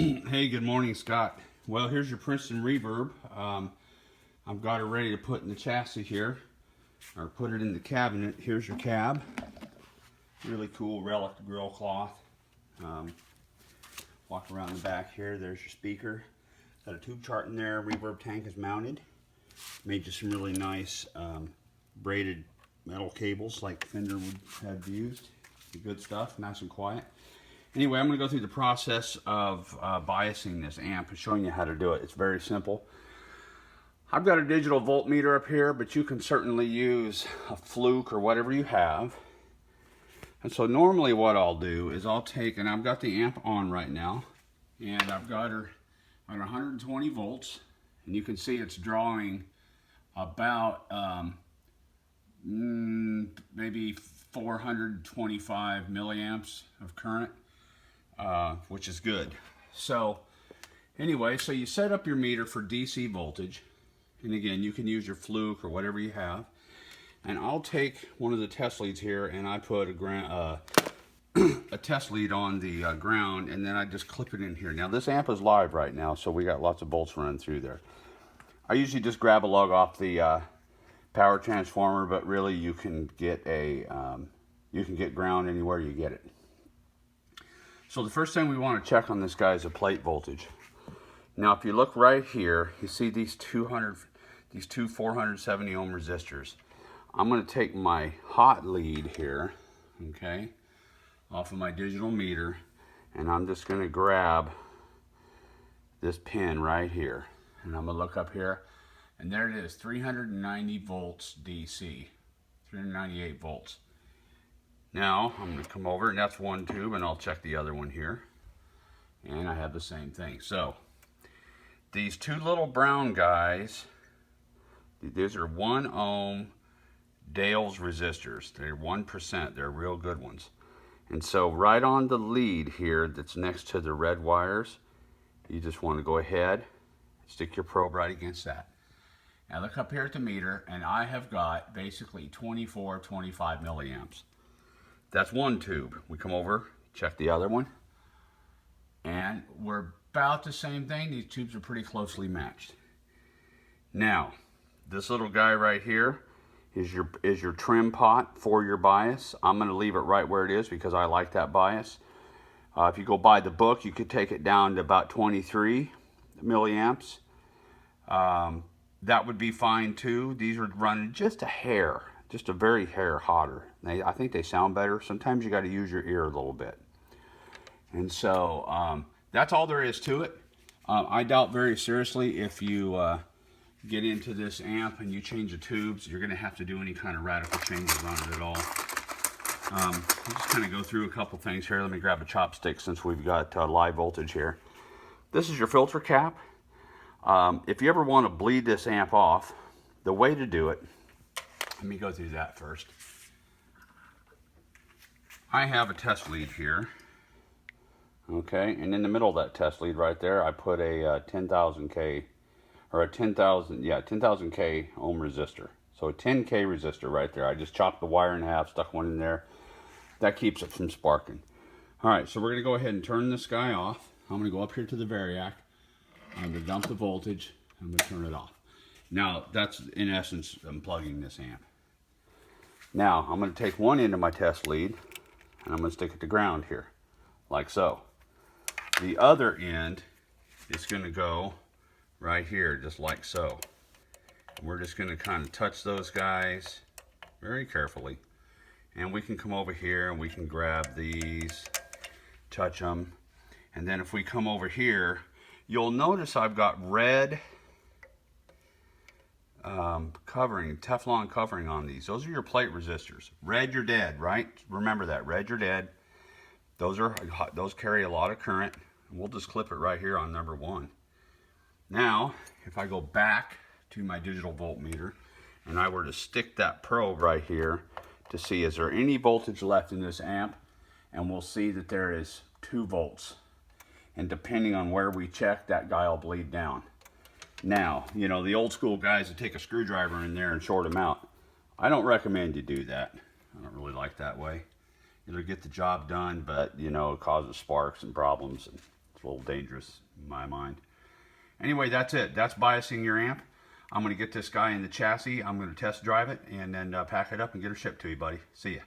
Hey, good morning, Scott. Well, here's your Princeton reverb. I've got it ready to put in the chassis here, or put it in the cabinet. Here's your cab. Really cool relic grill cloth. Walk around the back here. There's your speaker. Got a tube chart in there. Reverb tank is mounted. Made you some really nice braided metal cables like Fender would have used. Good stuff, nice and quiet. Anyway, I'm going to go through the process of biasing this amp and showing you how to do it. It's very simple. I've got a digital voltmeter up here, but you can certainly use a fluke or whatever you have. And so normally what I'll do is I'll take, and I've got the amp on right now, and I've got her at 120 volts, and you can see it's drawing about maybe 425 milliamps of current. Which is good. So anyway, so you set up your meter for DC voltage, and again you can use your fluke or whatever you have, and I'll take one of the test leads here and I put a test lead on the ground, and then I just clip it in here. Now this amp is live right now, so we got lots of bolts running through there. I usually just grab a lug off the power transformer, but really you can get ground anywhere you get it. So the first thing we want to check on this guy is the plate voltage. Now if you look right here, you see these two 470 ohm resistors. I'm going to take my hot lead here, okay, off of my digital meter, and I'm just going to grab this pin right here. And I'm going to look up here, and there it is, 390 volts DC, 398 volts. Now I'm going to come over, and that's one tube, and I'll check the other one here, and I have the same thing. So these two little brown guys, these are 1 ohm Dale's resistors. They're 1%. They're real good ones. And so right on the lead here that's next to the red wires, you just want to go ahead, stick your probe right against that. Now look up here at the meter, and I have got basically 25 milliamps. That's one tube. We come over, check the other one, and we're about the same thing. These tubes are pretty closely matched. Now, this little guy right here is your trim pot for your bias. I'm going to leave it right where it is because I like that bias. If you go buy the book, you could take it down to about 23 milliamps. That would be fine too. These are running just a hair. Just a very hair hotter. I think they sound better. Sometimes you got to use your ear a little bit. And so that's all there is to it. I doubt very seriously if you get into this amp and you change the tubes, you're going to have to do any kind of radical changes on it at all. I'll just kind of go through a couple things here. Let me grab a chopstick since we've got live voltage here. This is your filter cap. If you ever want to bleed this amp off, the way to do it, let me go through that first. I have a test lead here, okay, and in the middle of that test lead right there, I put a 10,000K, or a 10,000K ohm resistor. So a 10K resistor right there. I just chopped the wire in half, stuck one in there. That keeps it from sparking. All right, so we're gonna go ahead and turn this guy off. I'm gonna go up here to the variac. I'm gonna dump the voltage. I'm gonna turn it off. Now, that's in essence unplugging this amp. Now, I'm going to take one end of my test lead, and I'm going to stick it to ground here, like so. The other end is going to go right here, just like so. And we're just going to kind of touch those guys very carefully. And we can come over here, and we can grab these, touch them. And then if we come over here, you'll notice I've got red covering, Teflon covering on these. Those are your plate resistors. Red, you're dead, right? Remember that. Red, you're dead. Those carry a lot of current. We'll just clip it right here on number 1. Now, if I go back to my digital voltmeter and I were to stick that probe right here to see is there any voltage left in this amp, and we'll see that there is 2 volts. And depending on where we check, that guy will bleed down. Now, you know, the old school guys that take a screwdriver in there and short them out. I don't recommend you do that. I don't really like that way. It'll get the job done, but, you know, it causes sparks and problems. And It's a little dangerous in my mind. Anyway, that's it. That's biasing your amp. I'm going to get this guy in the chassis. I'm going to test drive it and then pack it up and get her shipped to you, buddy. See ya.